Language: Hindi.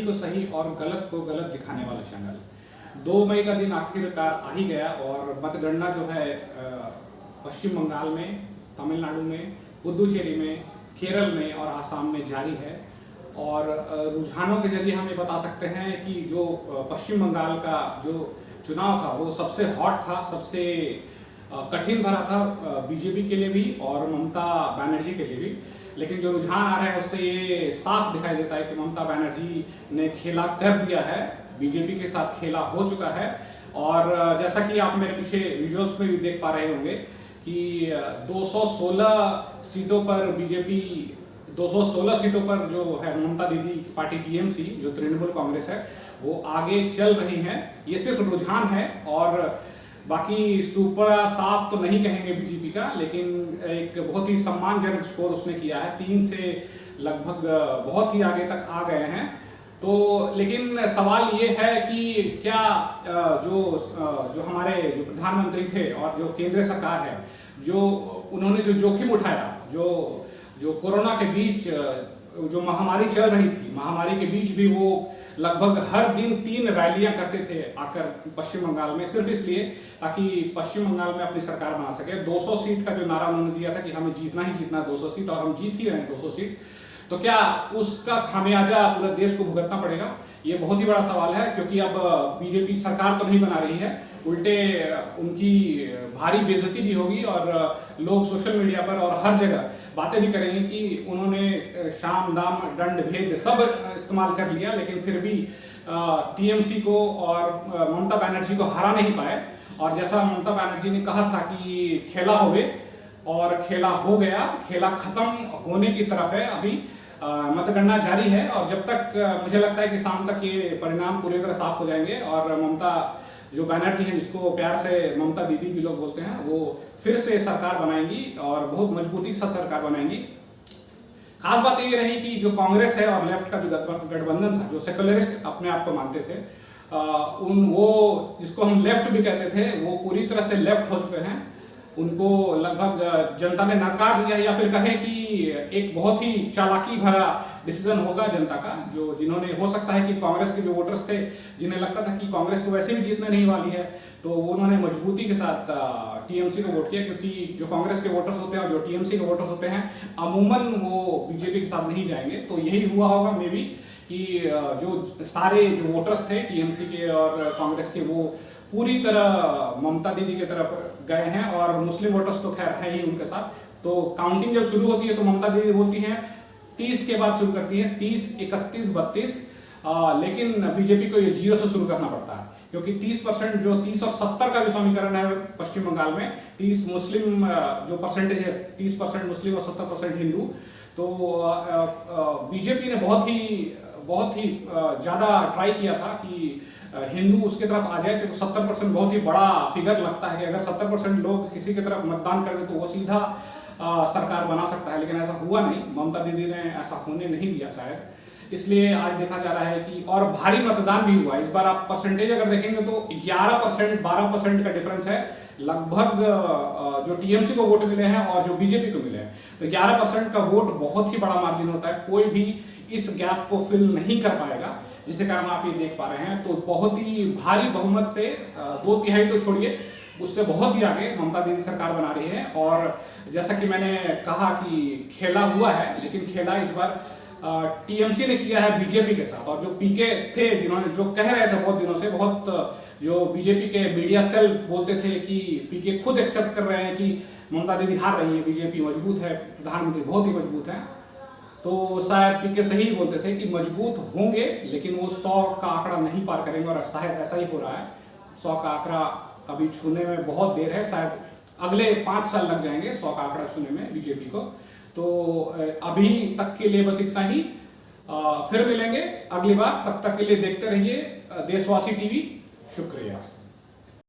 सही को सही और गलत को गलत दिखाने वाला चैनल। 2 मई का दिन आखिरकार आ ही गया और मतगणना जो है पश्चिम बंगाल में, तमिलनाडु में, पुदुचेरी में, केरल में और आसाम में जारी है। और रुझानों के जरिए हम ये बता सकते हैं कि जो पश्चिम बंगाल का जो चुनाव था वो सबसे हॉट था, सबसे कठिन भरा था बीजेपी के लिए भी और ममता बनर्जी के लिए भी। लेकिन जो रुझान आ रहा है उससे ये साफ दिखाई देता है कि ममता बनर्जी ने खेला कर दिया है, बीजेपी के साथ खेला हो चुका है। और जैसा कि आप मेरे पीछे विजुअल्स में भी देख पा रहे होंगे कि 216 सीटों पर बीजेपी, 216 सीटों पर जो है ममता दीदी की पार्टी टीएमसी जो तृणमूल कांग्रेस है वो आगे चल रही है। ये सिर्फ रुझान है और बाकी सुपर साफ तो नहीं कहेंगे बीजेपी का, लेकिन एक बहुत ही सम्मानजनक स्कोर उसने किया है। 3 से लगभग बहुत ही आगे तक आ गए हैं। तो लेकिन सवाल ये है कि क्या जो हमारे जो प्रधानमंत्री थे और जो केंद्र सरकार है, जो उन्होंने जो जोखिम उठाया, जो कोरोना के बीच जो महामारी चल रही थी, महामारी के बीच भी वो लगभग हर दिन 3 रैलियां करते थे आकर पश्चिम बंगाल में, सिर्फ इसलिए ताकि पश्चिम बंगाल में अपनी सरकार बना सके। 200 सीट का जो नारा उन्होंने दिया था कि हमें जीतना ही जीतना 200 सीट, और हम जीत ही रहे हैं 200 सीट। तो क्या उसका खामियाजा पूरे देश को भुगतना पड़ेगा? ये बहुत ही बड़ा सवाल है, क्योंकि अब बीजेपी सरकार तो नहीं बना रही है, उल्टे उनकी भारी बेइज्जती भी होगी और लोग सोशल मीडिया पर और हर जगह बातें भी करेंगे कि उन्होंने शाम दाम दंड भेद सब इस्तेमाल कर लिया, लेकिन फिर भी टीएमसी को और ममता बनर्जी को हरा नहीं पाए। और जैसा ममता बनर्जी ने कहा था कि खेला होवे, और खेला हो गया, खेला खत्म होने की तरफ है। अभी मतगणना जारी है और जब तक मुझे लगता है कि शाम तक ये परिणाम पूरी तरह साफ हो जाएंगे और ममता जो बनर्जी हैं, जिसको प्यार से ममता दीदी भी लोग बोलते हैं, वो फिर से सरकार बनाएंगी और बहुत मजबूती के साथ सरकार बनाएंगी। खास बात ये रही कि जो कांग्रेस है और लेफ्ट का जो गठबंधन था, जो सेकुलरिस्ट अपने आप को मानते थे, वो जिसको हम लेफ्ट भी कहते थे, वो पूरी तरह से लेफ्ट हो चुके हैं। उनको लगभग जनता ने नकार दिया, या फिर कहे कि एक बहुत ही चालाकी भरा डिसीजन होगा जनता का, जो जिन्होंने, हो सकता है कि कांग्रेस के जो वोटर्स थे जिन्हें लगता था कि कांग्रेस तो वैसे भी जीतने नहीं वाली है, तो उन्होंने मजबूती के साथ टीएमसी को वोट किया। क्योंकि जो कांग्रेस के वोटर्स होते हैं और जो टीएमसी के वोटर्स होते हैं, अमूमन वो बीजेपी के साथ नहीं जाएंगे। तो यही हुआ होगा मे बी कि जो सारे जो वोटर्स थे टीएमसी के और कांग्रेस के, वो पूरी तरह ममता दीदी की तरफ गए हैं। और मुस्लिम वोटर्स तो खैर है ही उनके साथ। तो काउंटिंग जब शुरू होती है तो ममता दीदी बोलती हैं 30 के बाद शुरू करती है, 30, 31, 32, लेकिन बीजेपी को ये 0 से शुरू करना पड़ता है, क्योंकि 30% जो 30 और 70 का जो समीकरण है पश्चिम बंगाल में, 30 मुस्लिम जो परसेंटेज है, 30% मुस्लिम और 70% हिंदू। तो बीजेपी ने बहुत ही ज़्यादा ट्राई किया था कि हिंदू उसके तरफ आ जाए, क्योंकि 70% बहुत ही बड़ा फिगर लगता है कि अगर 70% लोग किसी की तरफ मतदान कर दें तो वो सीधा सरकार बना सकता है। लेकिन ऐसा हुआ नहीं, ममता दीदी ने ऐसा होने नहीं दिया शायद, इसलिए आज देखा जा रहा है कि, और भारी मतदान भी हुआ। इस बार आप परसेंटेज अगर देखेंगे तो 11%, 12% का डिफरेंस है लगभग, जो टीएमसी को वोट मिले हैं और जो बीजेपी को मिले हैं। तो 11% का वोट बहुत ही बड़ा मार्जिन होता है, कोई भी इस गैप को फिल नहीं कर पाएगा, जिसके कारण आप ये देख पा रहे हैं। तो बहुत ही भारी बहुमत से 2/3 तो छोड़िए, उससे बहुत ही आगे ममता दीदी सरकार बना रही है। और जैसा कि मैंने कहा कि खेला हुआ है, लेकिन खेला इस बार टीएमसी ने किया है बीजेपी के साथ। और जो पीके थे, जिन्होंने जो कह रहे थे बहुत दिनों से, बहुत जो बीजेपी के मीडिया सेल बोलते थे कि पीके खुद एक्सेप्ट कर रहे हैं कि ममता दीदी हार रही है, बीजेपी मजबूत है, प्रधानमंत्री बहुत ही मजबूत है। तो शायद पीके सही बोलते थे कि मजबूत होंगे, लेकिन वो 100 का आंकड़ा नहीं पार करेंगे, और शायद ऐसा ही हो रहा है। 100 का आंकड़ा अभी छूने में बहुत देर है, शायद अगले 5 साल लग जाएंगे 100 का आंकड़ा छूने में बीजेपी को। तो अभी तक के लिए बस इतना ही, फिर मिलेंगे अगली बार। तब तक के लिए देखते रहिए देशवासी टीवी। शुक्रिया।